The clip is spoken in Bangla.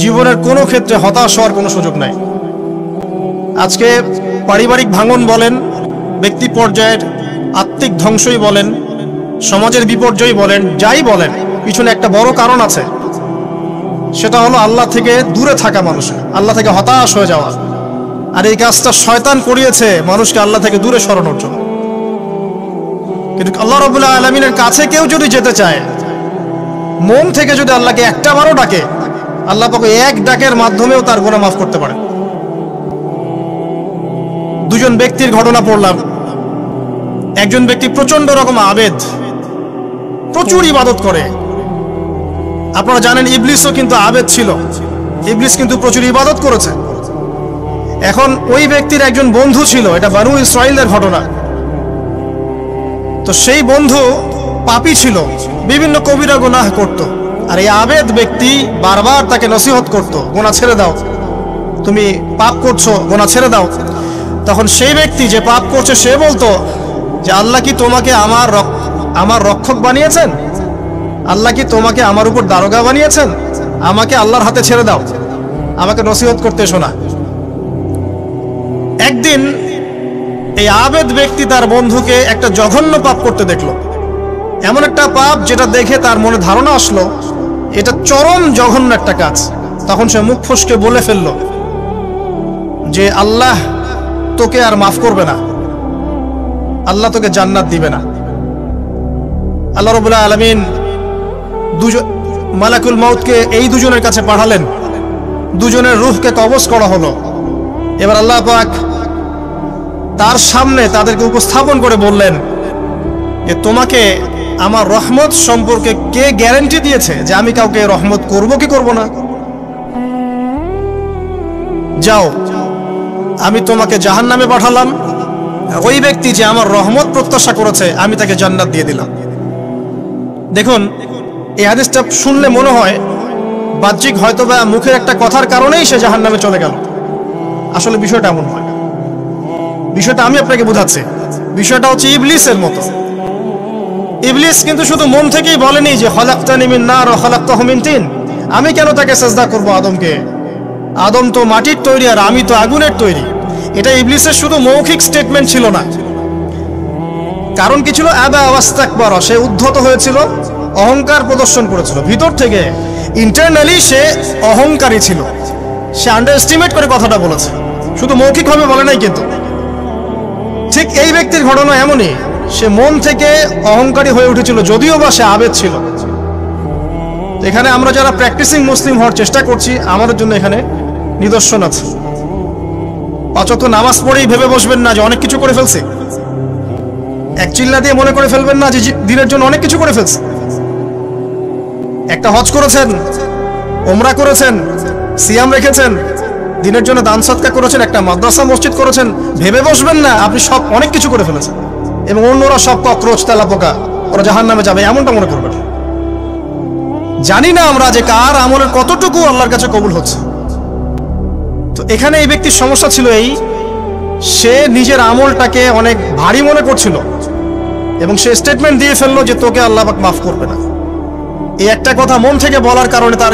জীবনের কোনো ক্ষেত্রে হতাশ হওয়ার কোনো সুযোগ নাই। আজকে পারিবারিক ভাঙন বলেন, ব্যক্তি পর্যায়ের আত্মিক ধ্বংসই বলেন, সমাজের বিপর্যয় বলেন, যাই বলেন, পিছনে একটা বড় কারণ আছে। সেটা হলো আল্লাহ থেকে দূরে থাকা, মানুষের আল্লাহ থেকে হতাশ হয়ে যাওয়া। আর এই কাজটা শয়তান করিয়েছে মানুষকে আল্লাহ থেকে দূরে সরানোর জন্য। কিন্তু আল্লাহ রাব্বুল আলামিনের কাছে কেউ যদি যেতে চায়, মন থেকে যদি আল্লাহকে একটা বারও ডাকে, আল্লাহ পাক এক ডাকের মাধ্যমেও তার গুনাহ মাফ করতে পারে। দুজন ব্যক্তির ঘটনা পড়লাম। একজন ব্যক্তি প্রচন্ড রকম আবেদ, প্রচুর ইবাদত করে। আপনারা জানেন ইবলিসও কিন্তু আবেদ ছিল, ইবলিস কিন্তু প্রচুর ইবাদত করেছে। এখন ওই ব্যক্তির একজন বন্ধু ছিল, এটা বানু ইসরাইলের ঘটনা। তো সেই বন্ধু পাপী ছিল, বিভিন্ন কবিরা গুনাহ করত। আর এই আবেদ ব্যক্তি বারবার তাকে নসিহত করত, গুনাহ ছেড়ে দাও, তুমি পাপ করছো, গুনাহ ছেড়ে দাও। তখন সেই ব্যক্তি যে পাপ করছে সে বলতো যে আল্লাহ কি তোমাকে আমার রক্ষক বানিয়েছেন? আল্লাহ কি তোমাকে আমার উপর দারোগা বানিয়েছেন? আমাকে আল্লাহর হাতে ছেড়ে দাও, আমাকে নসিহত করতে এসো না। একদিন এই আবেদ ব্যক্তি তার বন্ধুকে একটা জঘন্য পাপ করতে দেখলো, এমন একটা পাপ যেটা দেখে তার মনে ধারণা আসলো এটা চরম জঘন্য একটা কাজ। তখন সে মুখ ফসকে বলে ফেলল যে আল্লাহ তোকে আর মাফ করবে না, আল্লাহ তোকে জান্নাত দিবে না। আল্লাহ রাব্বুল আলামিন মালাকুল মউতকে এই দুজনের কাছে পাঠালেন, দুজনের রূহকে কবজ করা হলো। এবার আল্লাহ পাক তার সামনে তাদেরকে উপস্থাপন করে বললেন যে তোমাকে আমার রহমত সম্পর্কে কে গ্যারান্টি দিয়েছে যে আমি কাউকে রহমত করব কি করব না? যাও, আমি তোমাকে জাহান্নামে পাঠালাম, ওই ব্যক্তি যে আমার রহমত প্রত্যাশা করেছে আমি তাকে জান্নাত দিয়ে দিলাম। দেখুন, এই হাদিসটা শুনলে মনে হয় বাহ্যিক হয়তোবা মুখের একটা কথার কারণেই সে জাহান্নামে চলে গেল। আসলে বিষয়টা এমন নয়। বিষয়টা আমি আপনাকে বোঝাচ্ছি। বিষয়টা হচ্ছে ইবলিসের মতো। ইবলিস কিন্তু শুধু মন থেকেই বলেনি যে খলাকতানি মিন নার ওয়া খলাকতাহু মিন তিন, আমি কেন তাকে সিজদা করব আদমকে? আদম তো মাটির তৈরি আর আমি তো আগুনের তৈরি। এটা ইবলিসের শুধু মৌখিক স্টেটমেন্ট ছিল না। কারণ কি ছিল? আবা ওয়াস্তাকবারা, সে উদ্ধত হয়েছিল, অহংকার প্রদর্শন করেছিল। ভিতর থেকে ইন্টারনালি সে অহংকারী ছিল, সে আন্ডারএস্টিমেট করে কথাটা বলেছে, শুধু মৌখিকভাবে বলে নাই। কিন্তু ঠিক এই ব্যক্তির ঘটনা এমনই, সে মন থেকে অহংকারী হয়ে উঠেছিল, যদিও বা সে আবেদ ছিল। এখানে আমরা যারা প্র্যাকটিসিং মুসলিম হওয়ার চেষ্টা করছি, আমাদের জন্য এখানে নিদর্শন আছে। পাঁচ ওয়াক্ত নামাজ পড়েই ভেবে বসবেন না যে অনেক কিছু করে ফেলছে। এক চিল্লা দিয়ে মনে করে ফেলবেন না যে দিনের জন্য অনেক কিছু করে ফেলছে। একটা হজ করেছেন, ওমরা করেছেন, সিয়াম রেখেছেন, দিনের জন্য দান সদকা করেছেন, একটা মাদ্রাসা মসজিদ করেছেন, ভেবে বসবেন না আপনি সব অনেক কিছু করে ফেলেছেন এবং অন্যরা সব ককরোচ তেলাপোকা, ওরা জাহান্নামে যাবে, এমনটা মনে করবেন। জানি না আমরা যে কার আমলের কতটুকু আল্লাহর কাছে কবুল হচ্ছে। তো এখানে এই ব্যক্তির সমস্যা ছিল এই, সে নিজের আমলটাকে অনেক ভারী মনে করছিল এবং সে স্টেটমেন্ট দিয়ে ফেললো যে তোকে আল্লাহ পাক মাফ করবে না। এই একটা কথা মন থেকে বলার কারণে তার